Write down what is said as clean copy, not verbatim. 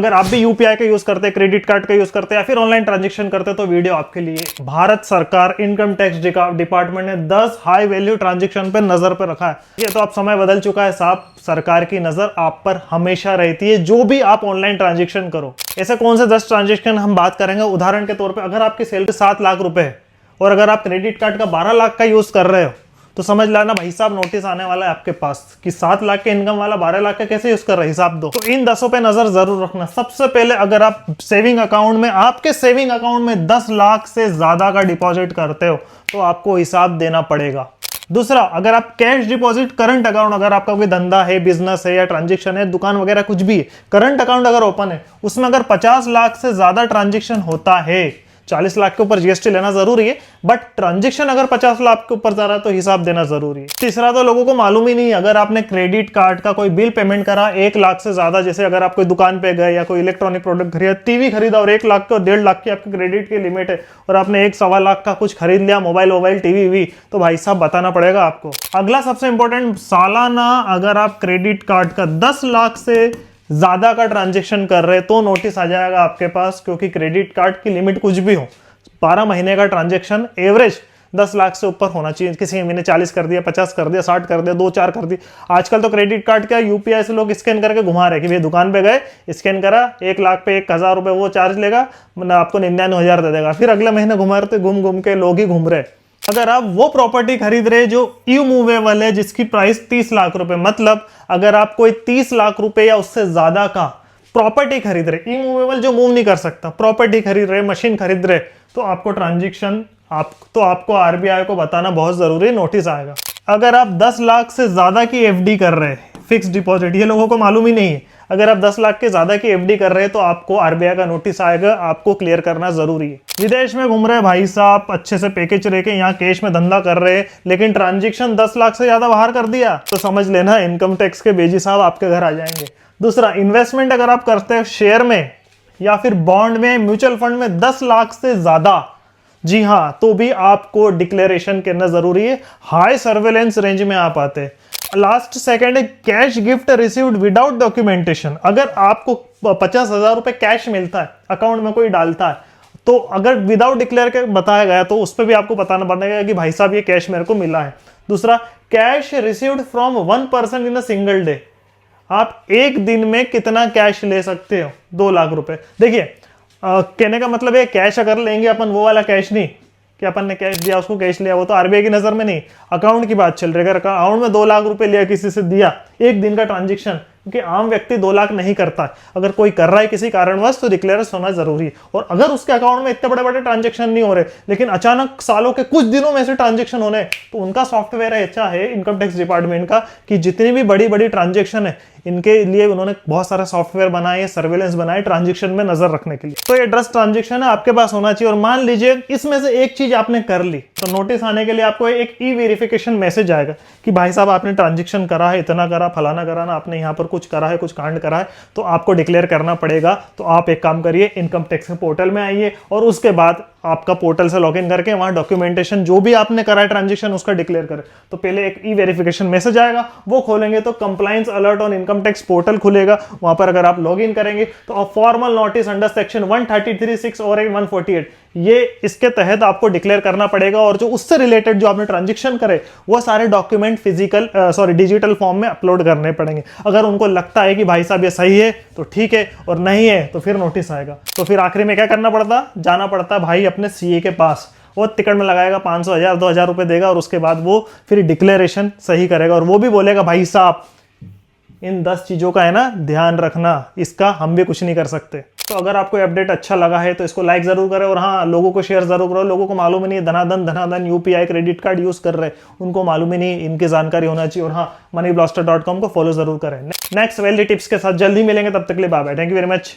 अगर आप भी यूपीआई का यूज करते हैं, क्रेडिट कार्ड का यूज करते हैं या फिर ऑनलाइन ट्रांजैक्शन करते हैं तो वीडियो आपके लिए। भारत सरकार इनकम टैक्स डिपार्टमेंट ने 10 हाई वैल्यू ट्रांजैक्शन पे नजर पे रखा है। ये तो अब समय बदल चुका है साहब, सरकार की नजर आप पर हमेशा रहती है जो भी आप ऑनलाइन ट्रांजेक्शन करो। ऐसे कौन से 10 ट्रांजेक्शन हम बात करेंगे। उदाहरण के तौर पर अगर आपकी सैलरी 7 लाख रुपए है और अगर आप क्रेडिट कार्ड का 12 लाख का यूज कर रहे हो तो समझ लाना भाई साहब नोटिस आने वाला है आपके पास कि 7 लाख के इनकम वाला 12 लाख का कैसे यूज कर रहा है, हिसाब दो। तो इन 10 पे नजर जरूर रखना। सबसे पहले अगर आप सेविंग अकाउंट में, आपके सेविंग अकाउंट में 10 लाख से ज्यादा का डिपॉजिट करते हो तो आपको हिसाब देना पड़ेगा। दूसरा, अगर आप कैश डिपॉजिट करंट अकाउंट, अगर आपका कोई धंधा है, बिजनेस है या ट्रांजेक्शन है, दुकान वगैरह कुछ भी है, करंट अकाउंट अगर ओपन है, उसमें अगर 50 लाख से ज्यादा ट्रांजेक्शन होता है, 40 लाख के ऊपर जीएसटी लेना जरूरी है, बट ट्रांजैक्शन अगर 50 लाख के ऊपर जा रहा है तो हिसाब देना जरूरी है। तीसरा, तो लोगों को मालूम ही नहीं, अगर आपने क्रेडिट कार्ड का कोई बिल पेमेंट करा 1 लाख से ज्यादा, जैसे अगर आप कोई दुकान पे गए या कोई इलेक्ट्रॉनिक प्रोडक्ट खरीदा, टीवी खरीदा और 1 लाख का 1.5 लाख की आपकी क्रेडिट की लिमिट है और आपने 1-1.25 लाख का कुछ खरीद लिया, मोबाइल टीवी, तो भाई साहब बताना पड़ेगा आपको। अगला सबसे इंपॉर्टेंट, सालाना अगर आप क्रेडिट कार्ड का 10 लाख से ज्यादा का ट्रांजेक्शन कर रहे तो नोटिस आ जाएगा आपके पास, क्योंकि क्रेडिट कार्ड की लिमिट कुछ भी हो, 12 महीने का ट्रांजैक्शन एवरेज 10 लाख से ऊपर होना चाहिए। किसी महीने 40 कर दिया, 50 कर दिया, 60 कर दिया, 2-4 कर दी। आजकल तो क्रेडिट कार्ड क्या यूपीआई से लोग स्कैन करके घुमा रहे कि भाई दुकान पे गए, स्कैन करा, 1 लाख पे 1,000 रुपए वो चार्ज लेगा, मतलब आपको 99,000 दे देगा। फिर अगले महीने घुमा रहे, घूम के लोग ही घूम रहे। अगर आप वो प्रॉपर्टी खरीद रहे जो इमूवेबल है, जिसकी प्राइस 30 लाख रुपए, मतलब अगर आप कोई 30 लाख रुपए या उससे ज्यादा का प्रॉपर्टी खरीद रहे, इमूवेबल जो मूव नहीं कर सकता, प्रॉपर्टी खरीद रहे, मशीन खरीद रहे, तो आपको ट्रांजैक्शन आपको आरबीआई को बताना बहुत जरूरी है, नोटिस आएगा। अगर आप 10 लाख से ज्यादा की एफडी कर रहे हैं, फिक्स डिपॉजिट, ये लोगों को मालूम ही नहीं है, अगर आप 10 लाख के ज्यादा की एफडी कर रहे हैं तो आपको आरबीआई का नोटिस आएगा, आपको क्लियर करना जरूरी है। विदेश में घूम रहे भाई साहब, अच्छे से पैकेज रह के यहाँ कैश में धंधा कर रहे हैं, लेकिन ट्रांजैक्शन 10 लाख से ज्यादा बाहर कर दिया तो समझ लेना इनकम टैक्स के बेजी साहब आपके घर आ जाएंगे। दूसरा, इन्वेस्टमेंट अगर आप करते हैं शेयर में या फिर बॉन्ड में, म्यूचुअल फंड में 10 लाख से ज्यादा, जी हाँ, तो भी आपको डिक्लेरेशन करना जरूरी है। हाई सर्वेलेंस रेंज में आप आते हैं। लास्ट सेकंड है cash gift received without documentation. अगर आपको 50,000 रुपए कैश मिलता है, अकाउंट में कोई डालता है, तो अगर विदाउट डिक्लेयर के बताया गया तो उस पर भी आपको बताना पड़ेगा कि भाई साहब ये कैश मेरे को मिला है। दूसरा, cash received from 1 person in a single day. आप एक दिन में कितना कैश ले सकते हो? 2 लाख रुपए। देखिए, कहने का मतलब है कैश अगर लेंगे अपन, वो वाला कैश नहीं कि अपन ने कैश दिया उसको कैश लिया, वो तो आरबीआई की नजर में नहीं, अकाउंट की बात चल रही है। अगर अकाउंट में 2 लाख रुपए लिया, किसी से दिया, एक दिन का ट्रांजेक्शन, क्योंकि आम व्यक्ति 2 लाख नहीं करता है, अगर कोई कर रहा है किसी कारणवश तो डिक्लेरेशन होना जरूरी है। और अगर उसके अकाउंट में इतने बड़े बड़े ट्रांजेक्शन नहीं हो रहे, लेकिन अचानक सालों के कुछ दिनों में से ट्रांजेक्शन होने, तो उनका सॉफ्टवेयर अच्छा है इनकम टैक्स डिपार्टमेंट का कि जितनी भी बड़ी बड़ी ट्रांजेक्शन है इनके लिए उन्होंने बहुत सारा सॉफ्टवेयर बनाए, सर्वेलेंस बनाए ट्रांजेक्शन में नजर रखने के लिए। तो ये ट्रस्ट ट्रांजेक्शन है आपके पास होना चाहिए। और मान लीजिए इसमें से एक चीज आपने कर ली तो नोटिस आने के लिए आपको एक ई वेरिफिकेशन मैसेज आएगा कि भाई साहब आपने ट्रांजेक्शन करा है, इतना करा, फलाना करा ना, आपने यहाँ पर कुछ करा है, कुछ कांड करा है, तो आपको डिक्लेयर करना पड़ेगा। तो आप एक काम करिए, इनकम टैक्स के पोर्टल में आइए और उसके बाद आपका पोर्टल से लॉगिन करके वहां डॉक्यूमेंटेशन जो भी आपने करा है ट्रांजेक्शन उसका डिक्लेयर करें। तो पहले एक ई वेरिफिकेशन मैसेज आएगा, वो खोलेंगे तो compliance alert on income tax portal खुलेगा। वहां पर अगर आप लॉगिन करेंगे तो फॉर्मल नोटिस अंडर सेक्शन 133(6) और 148, ये इसके तहत आपको डिक्लेयर करना पड़ेगा। और जो उससे रिलेटेड जो आपने ट्रांजेक्शन करे वो सारे डॉक्यूमेंट डिजिटल फॉर्म में अपलोड करने पड़ेंगे। अगर उनको लगता है कि भाई साहब ये सही है तो ठीक है, और नहीं है तो फिर नोटिस आएगा। तो फिर आखिरी में क्या करना पड़ता, जाना पड़ता भाई अपने सीए के पास, वो टिकट में लगाएगा 500, 1000, 2000 रुपए देगा और उसके बाद वो फिर डिक्लेरेशन सही करेगा। और वो भी बोलेगा भाई साहब इन 10 चीजों का है ना ध्यान रखना, इसका हम भी कुछ नहीं कर सकते। तो अगर आपको अपडेट अच्छा लगा है तो इसको लाइक जरूर करें और हाँ, लोगों को शेयर जरूर करो। लोगों को मालूम ही नहीं, धनाधन यूपीआई क्रेडिट कार्ड यूज कर रहे हैं, उनको मालूम ही नहीं, इनकी जानकारी होना चाहिए। और हाँ, moneyblaster.com को फॉलो जरूर करें। नेक्स्ट वैल्यू टिप्स के साथ जल्दी मिलेंगे, तब तक के लिए bye bye, thank you very much.